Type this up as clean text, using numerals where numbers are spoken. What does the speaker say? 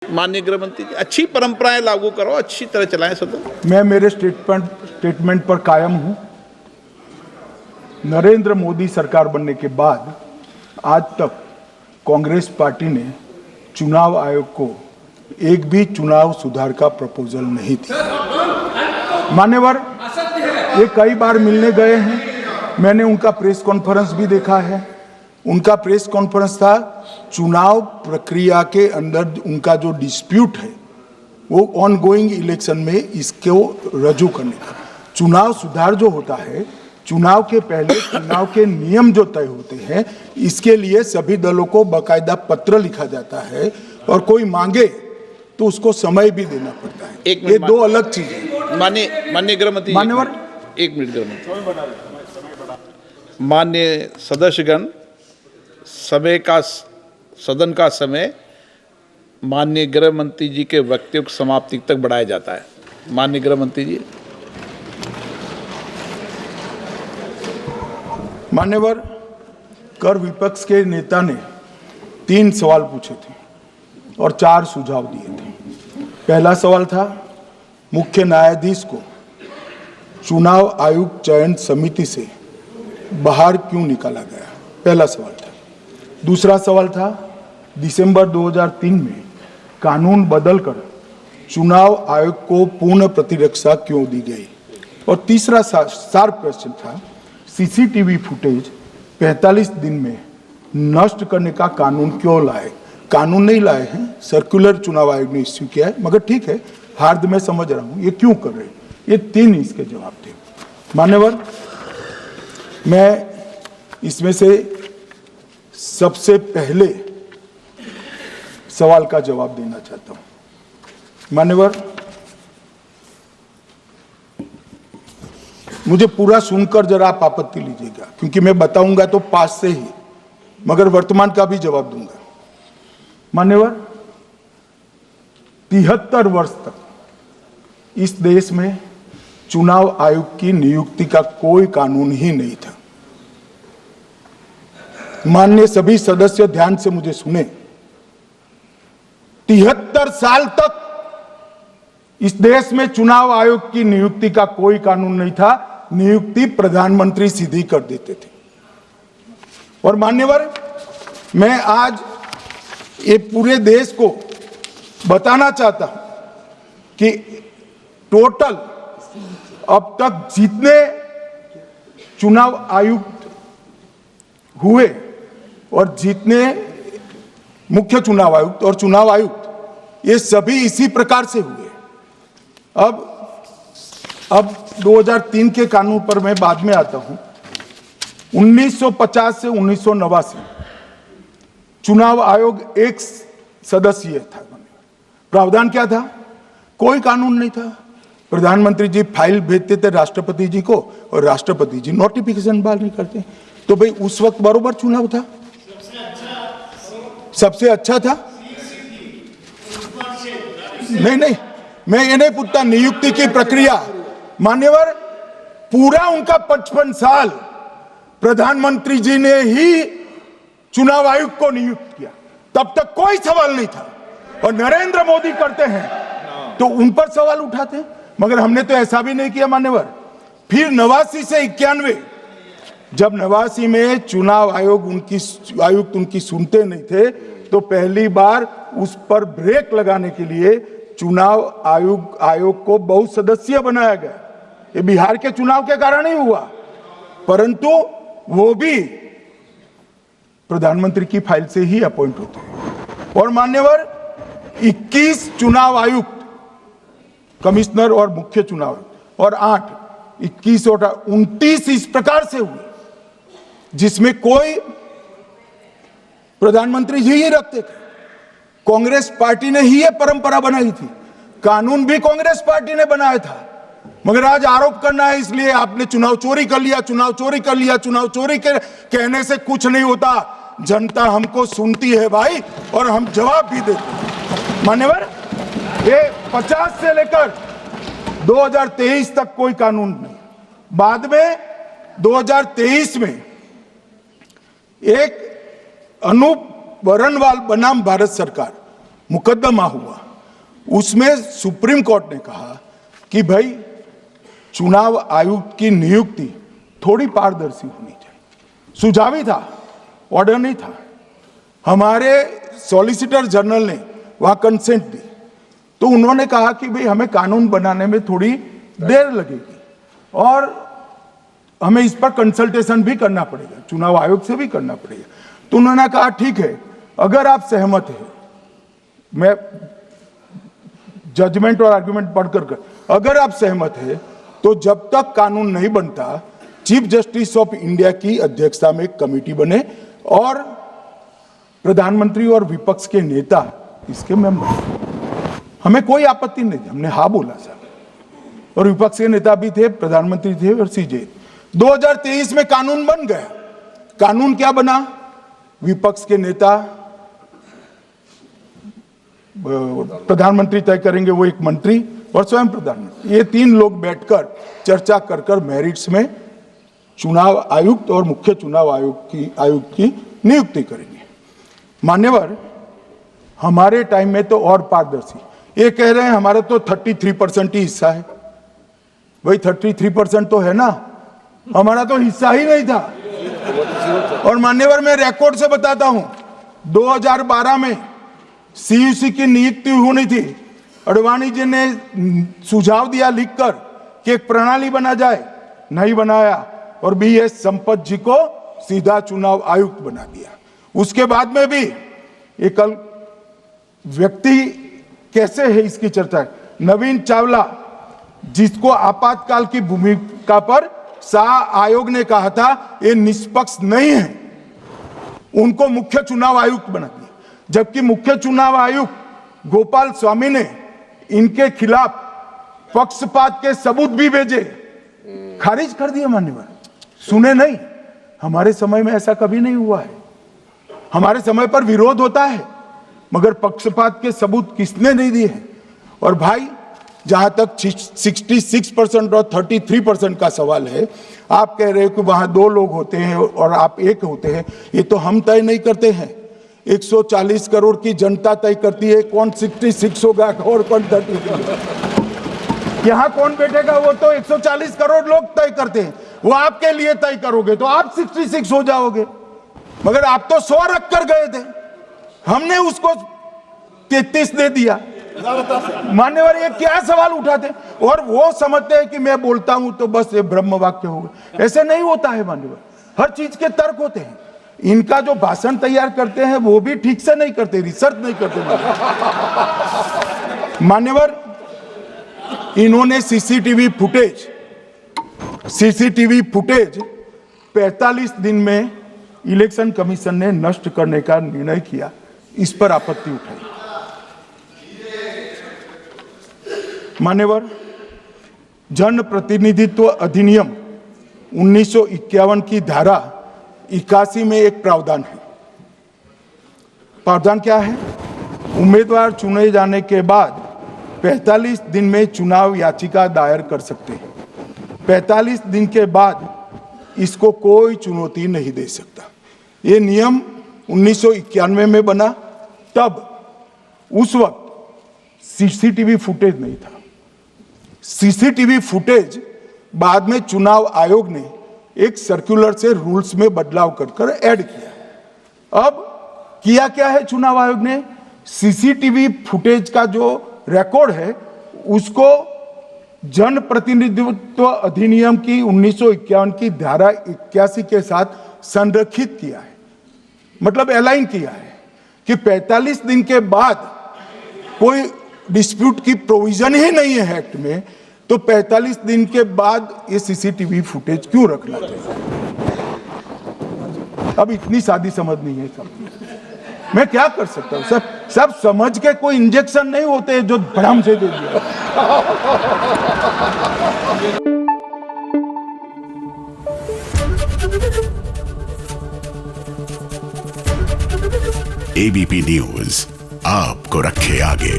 माननीय गृह मंत्री जी, अच्छी परंपराएं लागू करो, अच्छी तरह चलाएं सदन। मैं मेरे स्टेटमेंट पर कायम हूं। नरेंद्र मोदी सरकार बनने के बाद आज तक कांग्रेस पार्टी ने चुनाव आयोग को एक भी चुनाव सुधार का प्रपोजल नहीं दिया। मान्यवर ये कई बार मिलने गए हैं, मैंने उनका प्रेस कॉन्फ्रेंस भी देखा है। उनका प्रेस कॉन्फ्रेंस था चुनाव प्रक्रिया के अंदर उनका जो डिस्प्यूट है वो ऑन गोइंग इलेक्शन में इसको रजू करने का। चुनाव सुधार जो होता है, चुनाव के पहले चुनाव के नियम जो तय होते हैं, इसके लिए सभी दलों को बाकायदा पत्र लिखा जाता है और कोई मांगे तो उसको समय भी देना पड़ता है। ये दो अलग चीजें। माननीय गृह मंत्री, मान्यवर एक मिनट गृह मंत्री। माननीय सदस्यगण, सदन का समय माननीय गृह मंत्री जी के वक्तव्य की समाप्ति तक बढ़ाया जाता है। माननीय गृह मंत्री जी। मान्यवर, कर विपक्ष के नेता ने 3 सवाल पूछे थे और 4 सुझाव दिए थे। पहला सवाल था मुख्य न्यायाधीश को चुनाव आयोग चयन समिति से बाहर क्यों निकाला गया, पहला सवाल था। दूसरा सवाल था दिसंबर 2003 में कानून बदलकर चुनाव आयोग को पूर्ण प्रतिरक्षा क्यों दी गई। और तीसरा शार्प क्वेश्चन था सीसीटीवी फुटेज 45 दिन में नष्ट करने का कानून क्यों लाए। कानून नहीं लाए हैं, सर्कुलर चुनाव आयोग ने इश्यू किया है, मगर ठीक है, हार्द में समझ रहा हूं ये क्यों कर रहे हैं। ये 3 इसके जवाब थे। मान्यवर, मैं इसमें से सबसे पहले सवाल का जवाब देना चाहता हूं। मान्यवर, मुझे पूरा सुनकर जरा आप आपत्ति लीजिएगा, क्योंकि मैं बताऊंगा तो पास से ही, मगर वर्तमान का भी जवाब दूंगा। मान्यवर, 73 वर्ष तक इस देश में चुनाव आयोग की नियुक्ति का कोई कानून ही नहीं था। माननीय सभी सदस्य ध्यान से मुझे सुने, 73 साल तक इस देश में चुनाव आयोग की नियुक्ति का कोई कानून नहीं था। नियुक्ति प्रधानमंत्री सीधी कर देते थे। और मान्यवर, मैं आज ये पूरे देश को बताना चाहता हूं कि टोटल अब तक जितने चुनाव आयुक्त हुए और जितने मुख्य चुनाव आयुक्त और चुनाव आयुक्त, ये सभी इसी प्रकार से हुए। अब 2003 के कानून पर मैं बाद में आता हूं। 1950 से 1989 चुनाव आयोग एक सदस्यीय था। प्रावधान क्या था? कोई कानून नहीं था। प्रधानमंत्री जी फाइल भेजते थे राष्ट्रपति जी को और राष्ट्रपति जी नोटिफिकेशन बाहर नहीं करते। तो भाई उस वक्त बरोबर चुनाव था, सबसे अच्छा था। नहीं, मैं ये नहीं पूछता नियुक्ति की प्रक्रिया। मान्यवर, पूरा उनका 55 साल प्रधानमंत्री जी ने ही चुनाव आयोग को नियुक्त किया, तब तक कोई सवाल नहीं था। और नरेंद्र मोदी करते हैं तो उन पर सवाल उठाते हैं, मगर हमने तो ऐसा भी नहीं किया। मान्यवर, फिर 89 से 91, जब 89 में चुनाव आयोग आयुक्त उनकी सुनते नहीं थे, तो पहली बार उस पर ब्रेक लगाने के लिए चुनाव आयोग को बहुत सदस्यीय बनाया गया। ये बिहार के चुनाव के कारण ही हुआ, परंतु वो भी प्रधानमंत्री की फाइल से ही अपॉइंट होते हैं। और मान्यवर, 21 चुनाव आयुक्त, कमिश्नर और मुख्य चुनाव आयुक्त, और 21 और 29 इस प्रकार से हुए जिसमें कोई प्रधानमंत्री जी ही रखते थे। कांग्रेस पार्टी ने ही ये परंपरा बनाई थी, कानून भी कांग्रेस पार्टी ने बनाया था। मगर आज आरोप करना है इसलिए आपने चुनाव चोरी कर लिया, चुनाव चोरी कर लिया। चुनाव चोरी कहने से कुछ नहीं होता। जनता हमको सुनती है भाई, और हम जवाब भी देते हैं। मान्यवर, ये 50 से लेकर 2023 तक कोई कानून नहीं। बाद में 2023 में एक अनूप बरनवाल बनाम भारत सरकार, मुकदमा हुआ, उसमें सुप्रीम कोर्ट ने कहा कि भाई चुनाव आयुक्त की नियुक्ति थोड़ी पारदर्शी होनी चाहिए। सुझाव ही था, ऑर्डर नहीं था। हमारे सॉलिसिटर जनरल ने वहां कंसेंट दी, तो उन्होंने कहा कि भाई हमें कानून बनाने में थोड़ी देर लगेगी और हमें इस पर कंसल्टेशन भी करना पड़ेगा, चुनाव आयोग से भी करना पड़ेगा। तो उन्होंने कहा ठीक है, अगर आप सहमत हैं, मैं जजमेंट और आर्गुमेंट पढ़कर अगर आप सहमत हैं तो जब तक कानून नहीं बनता चीफ जस्टिस ऑफ इंडिया की अध्यक्षता में एक कमेटी बने और प्रधानमंत्री और विपक्ष के नेता इसके मेंबर। हमें कोई आपत्ति नहीं थी, हमने हाँ बोला सर, और विपक्ष के नेता भी थे, प्रधानमंत्री थे और सीजे। 2023 में कानून बन गया। कानून क्या बना? विपक्ष के नेता, प्रधानमंत्री तय करेंगे, वो एक मंत्री और स्वयं प्रधानमंत्री, ये तीन लोग बैठकर चर्चा कर कर मेरिट्स में चुनाव आयुक्त और मुख्य चुनाव आयुक्त की नियुक्ति करेंगे। मान्यवर, हमारे टाइम में तो और पारदर्शी, ये कह रहे हैं हमारा तो 33% ही हिस्सा है। भाई 33% तो है ना, हमारा तो हिस्सा ही नहीं था। और मान्यवर, मैं रिकॉर्ड से बताता हूं, 2012 में सीयूसी की नियुक्ति होनी थी। अडवाणी जी ने सुझाव दिया लिखकर कि एक प्रणाली बना जाए, नहीं बनाया और बीएस संपत जी को सीधा चुनाव आयुक्त बना दिया। उसके बाद में भी एक व्यक्ति कैसे है इसकी चर्चा है। नवीन चावला, जिसको आपातकाल की भूमिका पर शाह आयोग ने कहा था ये निष्पक्ष नहीं है, उनको मुख्य चुनाव आयुक्त बना दिया। जबकि मुख्य चुनाव आयुक्त गोपाल स्वामी ने इनके खिलाफ पक्षपात के सबूत भी भेजे, खारिज कर दिए। मान्यवर, सुने नहीं। हमारे समय में ऐसा कभी नहीं हुआ है। हमारे समय पर विरोध होता है, मगर पक्षपात के सबूत किसने नहीं दिए हैं। और भाई, जहां तक 66% और 33% का सवाल है, आप कह रहे हो कि वहां 2 लोग होते हैं और आप 1 होते हैं, ये तो हम तय नहीं करते हैं। 140 करोड़ की जनता तय करती है कौन 66 होगा और कौन 33। यहां कौन बैठेगा वो तो 140 करोड़ लोग तय करते हैं। वो आपके लिए तय करोगे तो आप 66 हो जाओगे, मगर आप तो 100 रख कर गए थे, हमने उसको 33 दे दिया। मान्यवर, ये क्या सवाल उठाते? और वो समझते हैं कि मैं बोलता हूं तो बस ये ब्रह्म वाक्य होगा। ऐसे नहीं होता है मान्यवर, हर चीज के तर्क होते हैं। इनका जो भाषण तैयार करते हैं वो भी ठीक से नहीं करते, रिसर्च नहीं करते। मान्यवर, इन्होंने सीसीटीवी फुटेज 45 दिन में इलेक्शन कमीशन ने नष्ट करने का निर्णय किया, इस पर आपत्ति उठाई। मान्यवर, जन प्रतिनिधित्व अधिनियम 1951 की धारा 81 में एक प्रावधान है। प्रावधान क्या है? उम्मीदवार चुने जाने के बाद 45 दिन में चुनाव याचिका दायर कर सकते हैं। 45 दिन के बाद इसको कोई चुनौती नहीं दे सकता। ये नियम 1991 में बना, तब उस वक्त सीसीटीवी फुटेज नहीं था। सीसीटीवी फुटेज बाद में चुनाव आयोग ने एक सर्कुलर से रूल्स में बदलाव कर ऐड किया। अब किया क्या है चुनाव आयोग ने? सीसीटीवी फुटेज का जो रिकॉर्ड है उसको जन प्रतिनिधित्व अधिनियम की 1951 की धारा 81 के साथ संरक्षित किया है, मतलब अलाइन किया है कि 45 दिन के बाद कोई डिस्प्यूट की प्रोविजन ही नहीं है एक्ट में, तो 45 दिन के बाद ये सीसीटीवी फुटेज क्यों रखना चाहिए? अब इतनी सादी समझ नहीं है सब। मैं क्या कर सकता हूं? सब समझ के कोई इंजेक्शन नहीं होते जो भड़ाम से दे दिया। एबीपी न्यूज आपको रखे आगे।